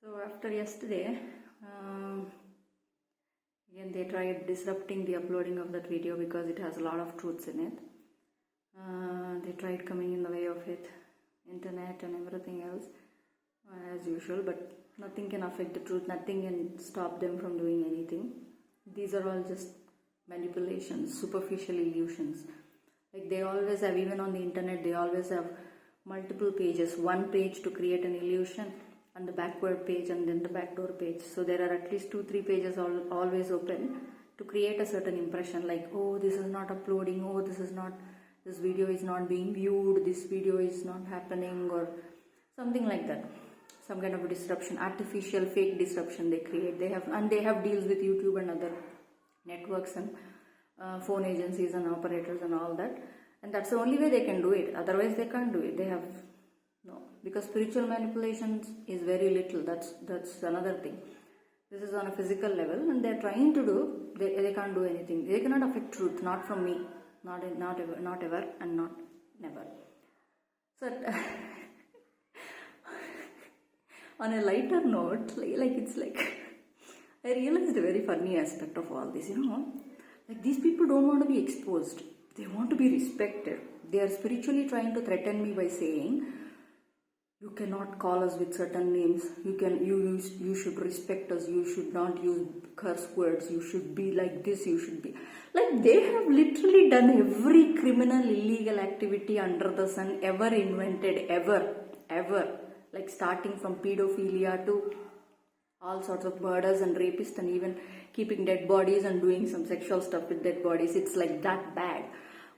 So after yesterday, again they tried disrupting the uploading of that video because it has a lot of truths in it. They tried coming in the way of it, internet and everything else, as usual, but nothing can affect the truth, nothing can stop them from doing anything. These are all just manipulations, superficial illusions. Like they always have, even on the internet, they always have multiple pages, one page to create an illusion, and the backward page, and then the backdoor page. So there are at least 2-3 pages always open to create a certain impression, like, oh, this is not uploading, oh, this video is not being viewed, this video is not happening, or something like that. Some kind of a disruption, artificial fake disruption they create. They have deals with YouTube and other networks and phone agencies and operators and all that, and that's the only way they can do it. Otherwise they can't do it. They have no, because spiritual manipulations is very little. That's another thing. This is on a physical level, and they're trying to do. They can't do anything. They cannot affect truth. Not from me. Not ever, and not never. So on a lighter note, it's like I realized a very funny aspect of all this. Like these people don't want to be exposed. They want to be respected. They are spiritually trying to threaten me by saying, you cannot call us with certain names. You should respect us. You should not use curse words. You should be like this. You should be like, they have literally done every criminal, illegal activity under the sun ever invented, ever. Like starting from pedophilia to all sorts of murders and rapists, and even keeping dead bodies and doing some sexual stuff with dead bodies. It's like that bad.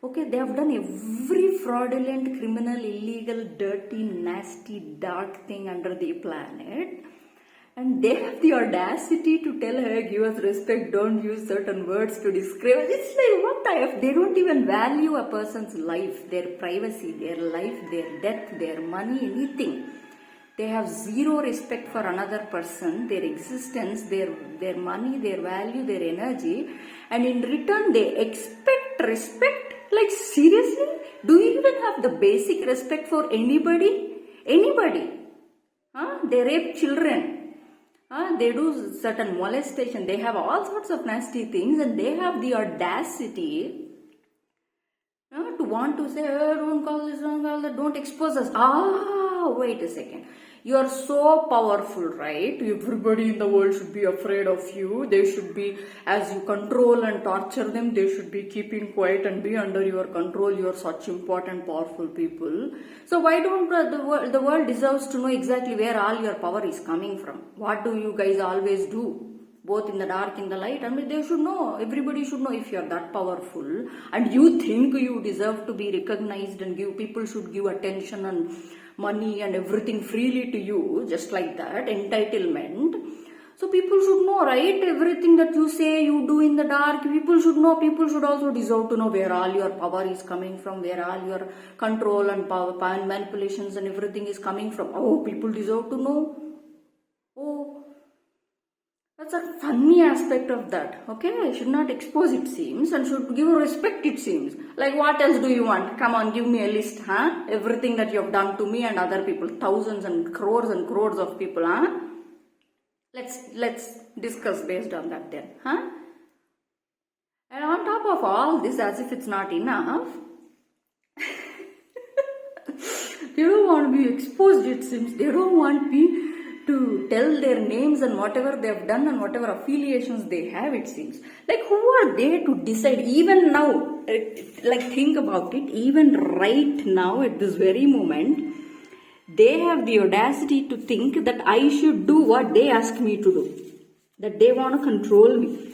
Okay, they have done every fraudulent, criminal, illegal, dirty, nasty, dark thing under the planet. And they have the audacity to tell her, give us respect, don't use certain words to describe. It's like, what the F? They don't even value a person's life, their privacy, their life, their death, their money, anything. They have zero respect for another person, their existence, their money, their value, their energy. And in return, they expect respect. Like seriously? Do you even have the basic respect for anybody? Anybody? They rape children. They do certain molestation. They have all sorts of nasty things, and they have the audacity to want to say, oh, don't call this, don't call that, don't expose us. Wait a second. You are so powerful, right? Everybody in the world should be afraid of you. They should be, as you control and torture them, they should be keeping quiet and be under your control. You are such important, powerful people. So why don't the world deserves to know exactly where all your power is coming from? What do you guys always do? Both in the dark, in the light. I mean, they should know. Everybody should know if you are that powerful and you think you deserve to be recognized and people should give attention and money and everything freely to you, just like that, entitlement. So people should know, right? Everything that you say, you do in the dark, people should know. People should also deserve to know where all your power is coming from, where all your control and power and manipulations and everything is coming from. Oh, people deserve to know. Oh, that's a funny aspect of that. Okay, I should not expose, it seems, and should give respect, it seems. Like, what else do you want? Come on, give me a list, Everything that you have done to me and other people, thousands and crores of people, Let's discuss based on that then, And on top of all this, as if it's not enough, they don't want to be exposed, it seems. They don't want me to tell their names and whatever they have done and whatever affiliations they have, it seems. Like, who are they to decide? Even now, like, think about it, even right now at this very moment, they have the audacity to think that I should do what they ask me to do. That they want to control me.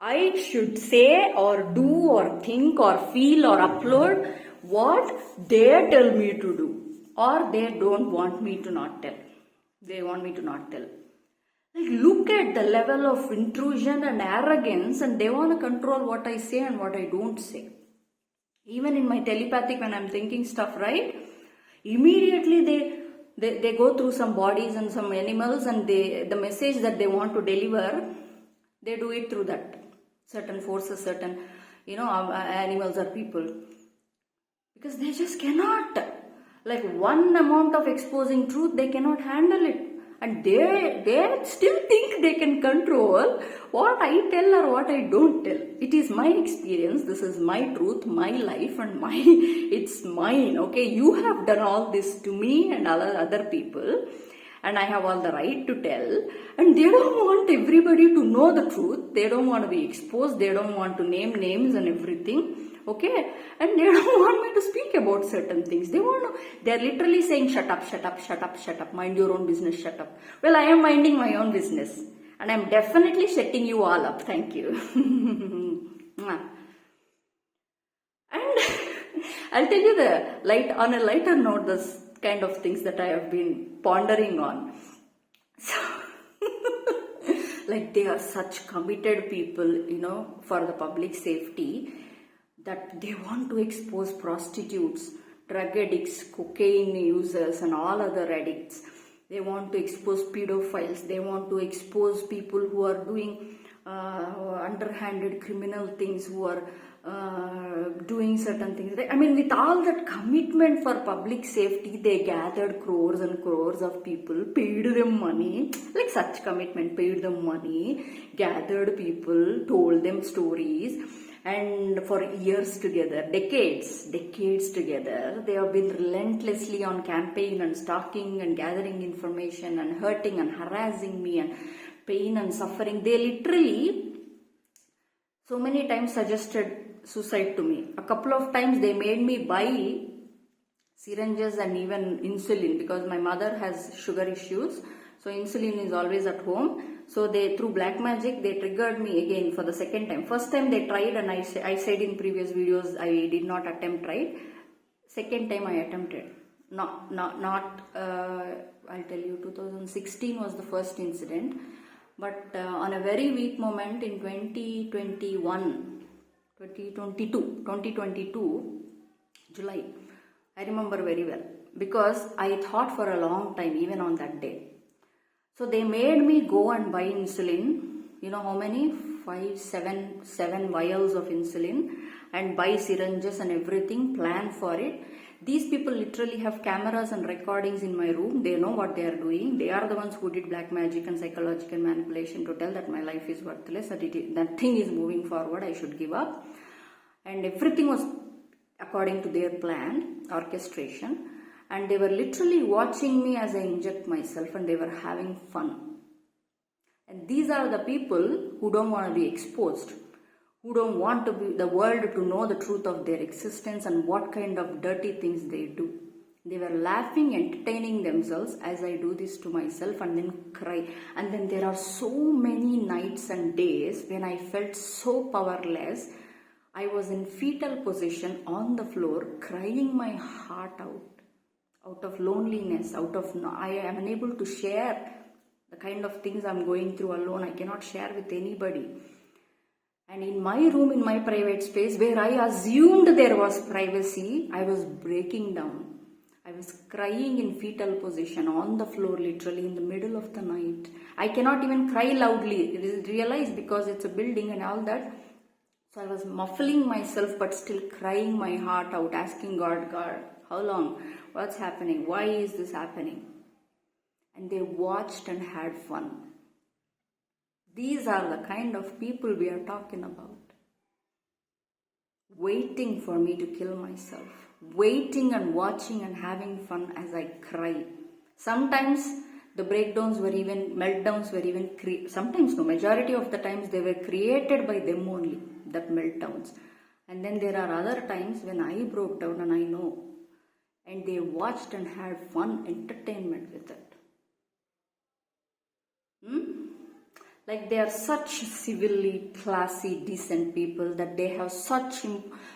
I should say or do or think or feel or upload what they tell me to do. Or they don't want me to not tell. They want me to not tell. Like, look at the level of intrusion and arrogance, and they want to control what I say and what I don't say. Even in my telepathic, when I'm thinking stuff, right? Immediately they go through some bodies and some animals, and the message that they want to deliver, they do it through that. Certain forces, certain, animals or people. Because they just cannot. Like, one amount of exposing truth, they cannot handle it. and they still think they can control what I tell or what I don't tell. It is my experience, this is my truth, my life, and it's mine. Okay, you have done all this to me and other people, and I have all the right to tell, and they don't want everybody to know the truth. They don't want to be exposed. They don't want to name names and everything. Okay, and they don't want me to speak about certain things. They're literally saying, shut up, shut up, shut up, shut up, mind your own business, shut up. Well, I am minding my own business, and I'm definitely shutting you all up. Thank you. And I'll tell you on a lighter note, this kind of things that I have been pondering on. So, like, they are such committed people, for the public safety, that they want to expose prostitutes, drug addicts, cocaine users, and all other addicts. They want to expose pedophiles. They want to expose people who are doing underhanded criminal things, who are doing certain things. I mean, with all that commitment for public safety, they gathered crores and crores of people, paid them money, like such commitment, paid them money, gathered people, told them stories. And for years together, decades together, they have been relentlessly on campaign and stalking and gathering information and hurting and harassing me and pain and suffering. They literally so many times suggested suicide to me. A couple of times they made me buy syringes and even insulin, because my mother has sugar issues. So insulin is always at home. So through black magic, they triggered me again for the second time. First time they tried, and I said in previous videos I did not attempt, right? Second time I attempted. Not I'll tell you, 2016 was the first incident. But on a very weak moment in 2022, July, I remember very well, because I thought for a long time, even on that day. So they made me go and buy insulin, how many? 7 vials of insulin, and buy syringes and everything, plan for it. These people literally have cameras and recordings in my room. They know what they are doing. They are the ones who did black magic and psychological manipulation to tell that my life is worthless, that thing is moving forward, I should give up. And everything was according to their plan, orchestration. And they were literally watching me as I inject myself, and they were having fun. And these are the people who don't want to be exposed, who don't want the world to know the truth of their existence and what kind of dirty things they do. They were laughing, entertaining themselves as I do this to myself, and then cry. And then there are so many nights and days when I felt so powerless. I was in fetal position on the floor, crying my heart out of loneliness, I am unable to share the kind of things I'm going through alone. I cannot share with anybody. And in my room, in my private space, where I assumed there was privacy, I was breaking down. I was crying in fetal position on the floor, literally in the middle of the night. I cannot even cry loudly, realize, because it's a building and all that. So I was muffling myself, but still crying my heart out, asking God, how long? What's happening? Why is this happening? And they watched and had fun. These are the kind of people we are talking about. Waiting for me to kill myself. Waiting and watching and having fun as I cry. Sometimes the meltdowns were even sometimes, no, majority of the times they were created by them only, that meltdowns. And then there are other times when I broke down, and I know. And they watched and had fun, entertainment with it. Like, they are such civilly, classy, decent people, that they have such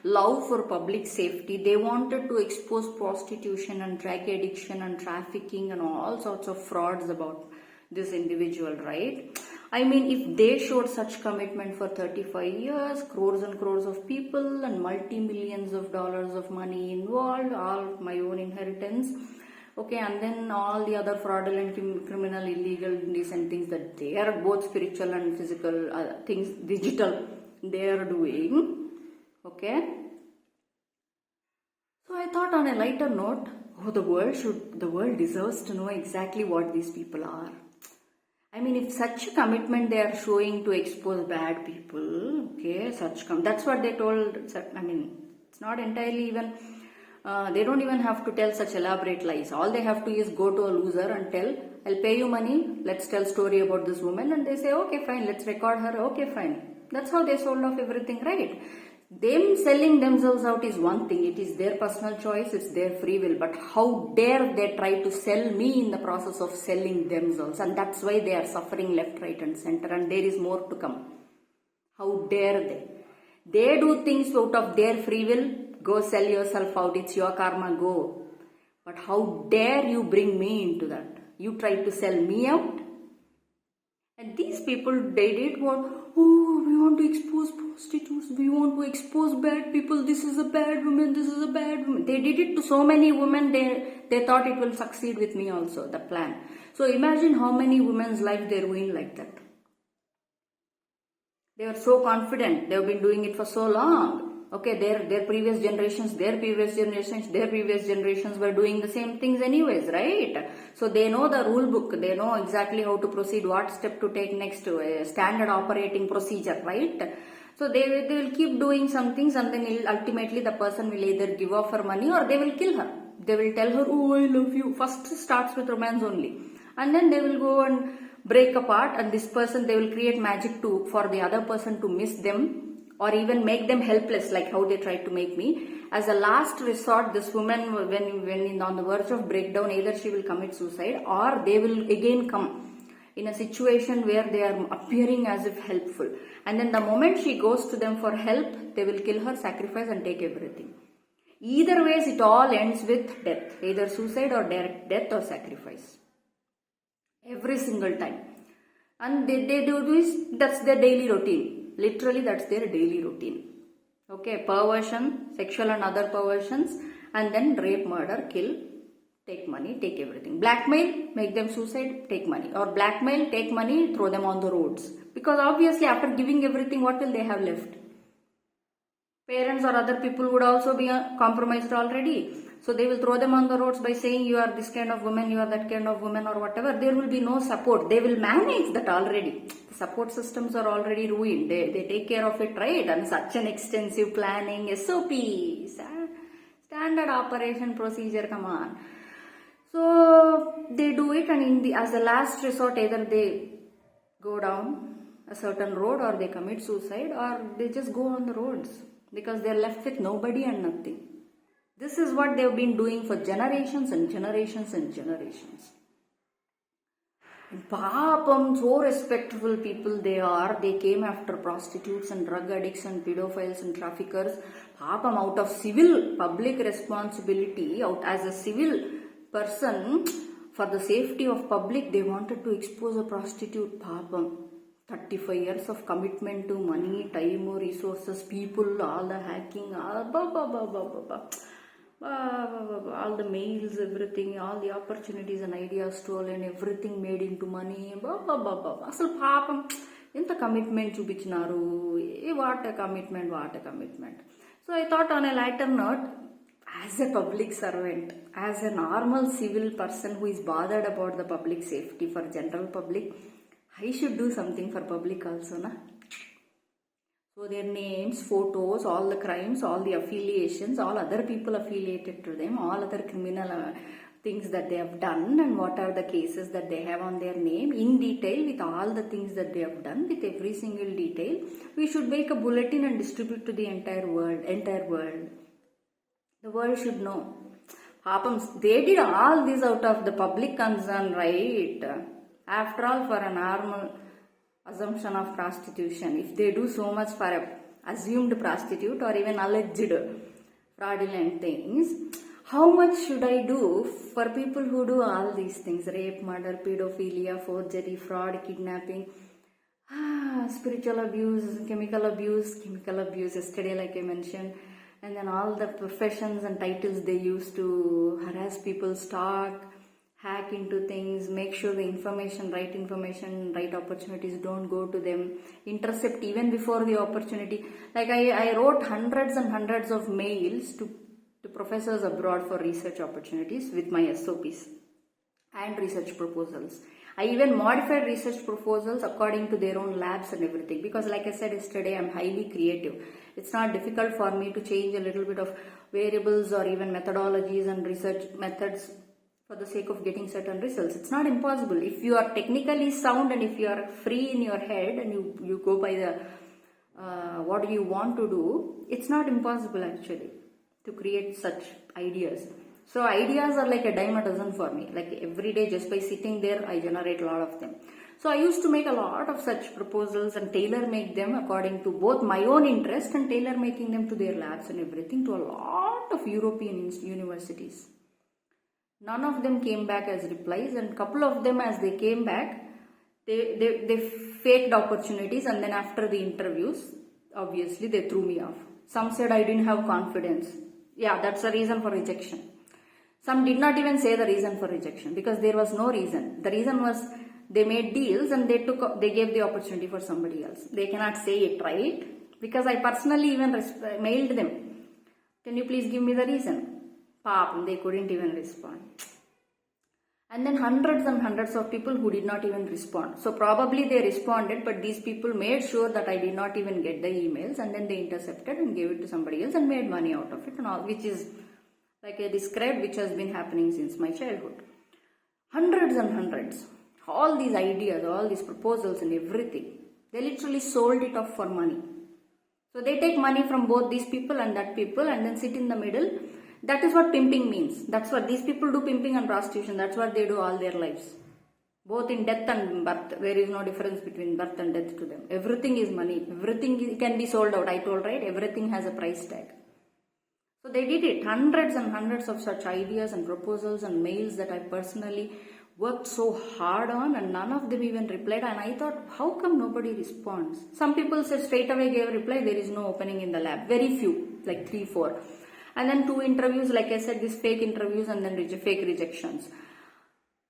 love for public safety. They wanted to expose prostitution and drug addiction and trafficking and all sorts of frauds about this individual, right? I mean, if they showed such commitment for 35 years, crores and crores of people and multi-millions of dollars of money involved, all my own inheritance, okay, and then all the other fraudulent, criminal, illegal, indecent things that they are both spiritual and physical things, digital, they are doing, okay. So I thought, on a lighter note, Oh, the world deserves to know exactly what these people are. I mean, if such a commitment they are showing to expose bad people, okay, that's what they told. I mean, it's not entirely even, they don't even have to tell such elaborate lies. All they have to is go to a loser and tell, I'll pay you money, let's tell story about this woman, and they say, okay, fine, let's record her, okay, fine. That's how they sold off everything, right? Them selling themselves out is one thing, it is their personal choice, it's their free will, but how dare they try to sell me in the process of selling themselves, and that's why they are suffering left, right and center, and there is more to come. How dare they? They do things out of their free will, go sell yourself out, it's your karma, go. But how dare you bring me into that? You try to sell me out? And these people, they did what? Oh, we want to expose prostitutes, we want to expose bad people, this is a bad woman, this is a bad woman. They did it to so many women, they thought it will succeed with me also, the plan. So imagine how many women's life they ruined like that. They are so confident, they have been doing it for so long. Okay, their previous generations were doing the same things anyways, right? So they know the rule book, they know exactly how to proceed, what step to take next, standard operating procedure, right? So they will keep doing some things, and then ultimately the person will either give off her money or they will kill her. They will tell her, oh, I love you. First starts with romance only. And then they will go and break apart, and this person, they will create magic for the other person to miss them, or even make them helpless, like how they tried to make me. As a last resort, this woman, when on the verge of breakdown, either she will commit suicide or they will again come in a situation where they are appearing as if helpful. And then the moment she goes to them for help, they will kill her, sacrifice and take everything. Either ways, it all ends with death, either suicide or direct death or sacrifice. Every single time. And they do this, that's their daily routine. Literally, that's their daily routine. Okay, perversion, sexual and other perversions, and then rape, murder, kill, take money, take everything. Blackmail, make them suicide, take money. Or blackmail, take money, throw them on the roads. Because obviously, after giving everything, what will they have left? Parents or other people would also be compromised already. So they will throw them on the roads by saying you are this kind of woman, you are that kind of woman or whatever. There will be no support. They will manage that already. The support systems are already ruined. They take care of it, right? And such an extensive planning, SOPs, standard operation procedure, come on. So they do it, and as a last resort, either they go down a certain road or they commit suicide or they just go on the roads because they are left with nobody and nothing. This is what they have been doing for generations and generations and generations. And Papam, so respectful people they are. They came after prostitutes and drug addicts and pedophiles and traffickers. Papam, out of civil public responsibility, out as a civil person, for the safety of public, they wanted to expose a prostitute. Papam. 35 years of commitment to money, time, resources, people, all the hacking, all the mails, everything, all the opportunities and ideas stolen, everything made into money. Asal paapam, ఎంత commitment చూపించినారు. What a commitment. So I thought on a lighter note, as a public servant, as a normal civil person who is bothered about the public safety for general public, I should do something for public also, na? So their names, photos, all the crimes, all the affiliations, all other people affiliated to them, all other criminal things that they have done, and what are the cases that they have on their name in detail, with all the things that they have done, with every single detail. We should make a bulletin and distribute to the entire world. The world should know. Papams, they did all this out of the public concern, right? After all, for a normal assumption of prostitution, if they do so much for a assumed prostitute or even alleged fraudulent things, how much should I do for people who do all these things? Rape, murder, pedophilia, forgery, fraud, kidnapping, spiritual abuse, chemical abuse, yesterday like I mentioned, and then all the professions and titles they use to harass people, stalk, hack into things, make sure the right opportunities don't go to them, intercept even before the opportunity. Like I wrote hundreds and hundreds of mails to to professors abroad for research opportunities with my SOPs and research proposals. I even modified research proposals according to their own labs and everything, because like I said yesterday, I'm highly creative. It's not difficult for me to change a little bit of variables or even methodologies and research methods for the sake of getting certain results. It's not impossible. If you are technically sound and if you are free in your head and you go by the what you want to do, it's not impossible actually to create such ideas. So ideas are like a dime a dozen for me. Like every day, just by sitting there, I generate a lot of them. So I used to make a lot of such proposals and tailor make them according to both my own interest and tailor making them to their labs and everything to a lot of European universities. None of them came back as replies, and couple of them, as they came back, they faked opportunities, and then after the interviews, obviously they threw me off. Some said I didn't have confidence. Yeah, that's the reason for rejection. Some did not even say the reason for rejection because there was no reason. The reason was they made deals and they gave the opportunity for somebody else. They cannot say it, right? Because I personally even mailed them. Can you please give me the reason? Paap, they couldn't even respond. And then hundreds and hundreds of people who did not even respond. So probably they responded, but these people made sure that I did not even get the emails, and then they intercepted and gave it to somebody else and made money out of it and all, which is like I described, which has been happening since my childhood. Hundreds and hundreds. All these ideas, all these proposals and everything. They literally sold it off for money. So they take money from both these people and that people and then sit in the middle. That is what pimping means. That's what these people do, pimping and prostitution. That's what they do all their lives. Both in death and birth. There is no difference between birth and death to them. Everything is money. Everything can be sold out. I told, right? Everything has a price tag. So they did it. Hundreds and hundreds of such ideas and proposals and mails that I personally worked so hard on, and none of them even replied. And I thought, how come nobody responds? Some people said straight away gave a reply, there is no opening in the lab. Very few, like 3, 4. And then 2 interviews, like I said, these fake interviews and then fake rejections.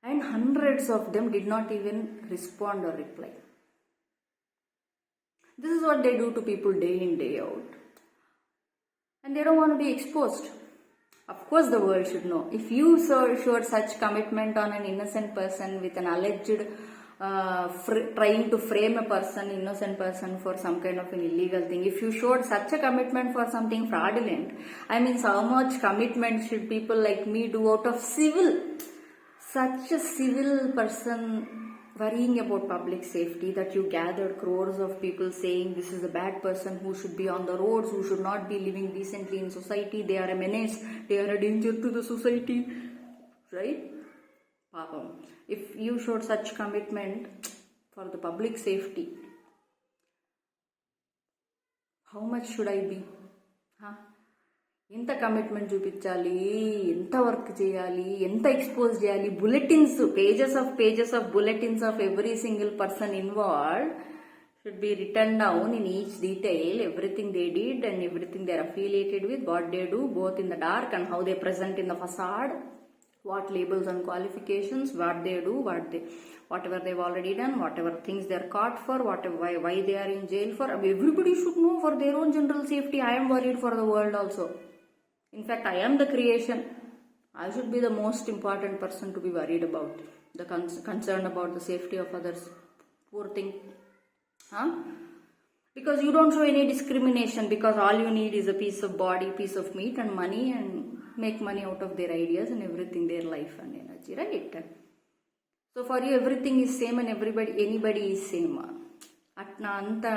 And hundreds of them did not even respond or reply. This is what they do to people day in, day out. And they don't want to be exposed. Of course the world should know. If you showed such commitment on an innocent person with an alleged trying to frame a person, innocent person, for some kind of an illegal thing, if you showed such a commitment for something fraudulent, I mean, how much commitment should people like me do out of civil? Such a civil person worrying about public safety that you gathered crores of people saying this is a bad person who should be on the roads, who should not be living decently in society, they are a menace, they are a danger to the society, right? If you showed such commitment for the public safety, how much should I be? ఎంత commitment చూపించాలి, ఎంత work చేయాలి, ఎంత expose చేయాలి, bulletins, pages of bulletins of every single person involved should be written down in each detail, everything they did and everything they are affiliated with, what they do both in the dark and how they present in the facade, what labels and qualifications, what they do, whatever they've already done, whatever things they are caught for, why they are in jail for. Everybody should know for their own general safety. I am worried for the world also. In fact, I am the creation. I should be the most important person to be worried about, concerned about the safety of others. Poor thing. Because you don't show any discrimination, because all you need is a piece of body, piece of meat and money, and make money out of their ideas and everything, their life and energy, right? So for you, everything is same and anybody is same. Atna anta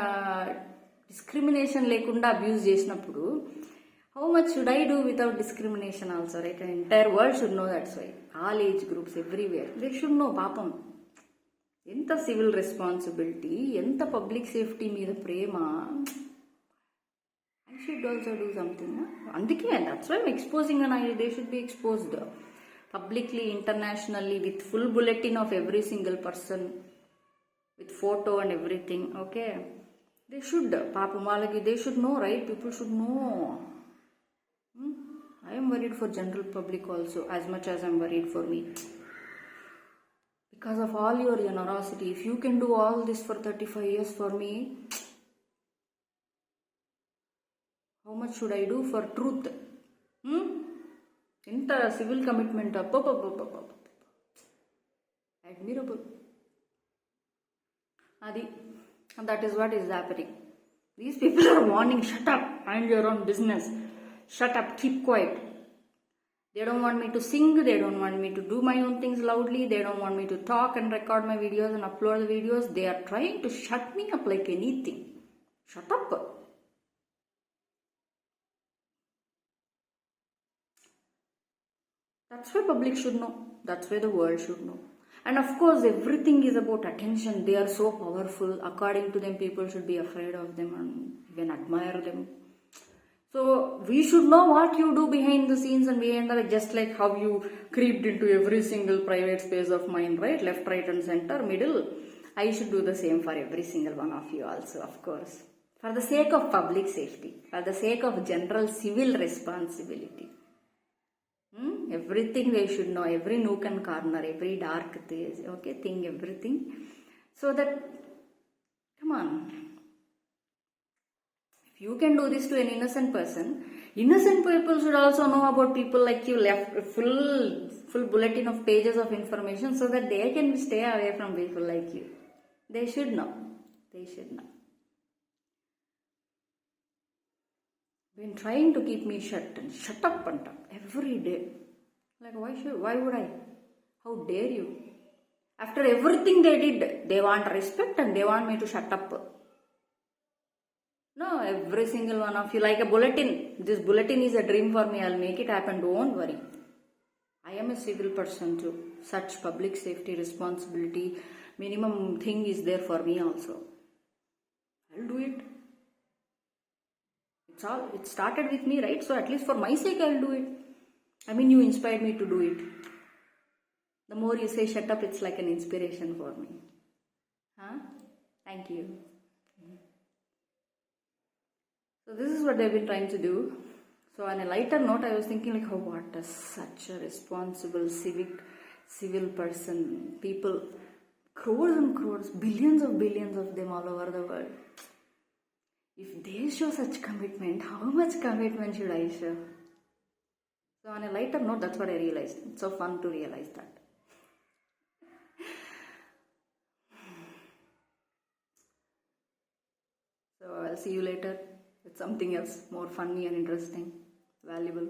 discrimination lekunda abuse chesinappudu, how much should I do without discrimination also, right? An entire world should know. That's why all age groups everywhere, they should know. Papam, enta civil responsibility, enta public safety meeda prema, I should also do something. Andike, that's why I'm exposing an idea. They should be exposed publicly, internationally, with full bulletin of every single person, with photo and everything. Okay, they should. Papam valaki, they should know, right? People should know. I am worried for general public also, as much as I am worried for me. Because of all your generosity, if you can do all this for 35 years for me, how much should I do for truth? Inter civil commitment, admirable. Adi, and that is what is happening. These people are warning, shut up, mind your own business. Shut up, keep quiet. They don't want me to sing, they don't want me to do my own things loudly, they don't want me to talk and record my videos and upload the videos. They are trying to shut me up like anything. Shut up. That's why public should know. That's why the world should know. And of course, everything is about attention. They are so powerful. According to them, people should be afraid of them and even admire them. So we should know what you do behind the scenes and behind the, just like how you creeped into every single private space of mine, right? Left, right and center, middle. I should do the same for every single one of you also, of course. For the sake of public safety, for the sake of general civil responsibility. Everything they should know, every nook and corner, every dark thing, everything. So that, come on. If you can do this to an innocent person, innocent people should also know about people like you, left full bulletin of pages of information so that they can stay away from people like you. They should know. They should know. Been trying to keep me shut up and up every day. Like why would I? How dare you? After everything they did, they want respect and they want me to shut up. No, every single one of you, like a bulletin. This bulletin is a dream for me. I'll make it happen. Don't worry. I am a civil person too. Such public safety responsibility, minimum thing is there for me also. I'll do it. It started with me, right? So at least for my sake, I'll do it. I mean, you inspired me to do it. The more you say shut up, it's like an inspiration for me. Huh? Thank you. So this is what they've been trying to do. So on a lighter note, I was thinking like, oh, what is such a responsible civil person, people, crores and crores, billions of them all over the world. If they show such commitment, how much commitment should I show? So on a lighter note, that's what I realized. It's so fun to realize that. So I'll see you later with something else more funny and interesting, valuable.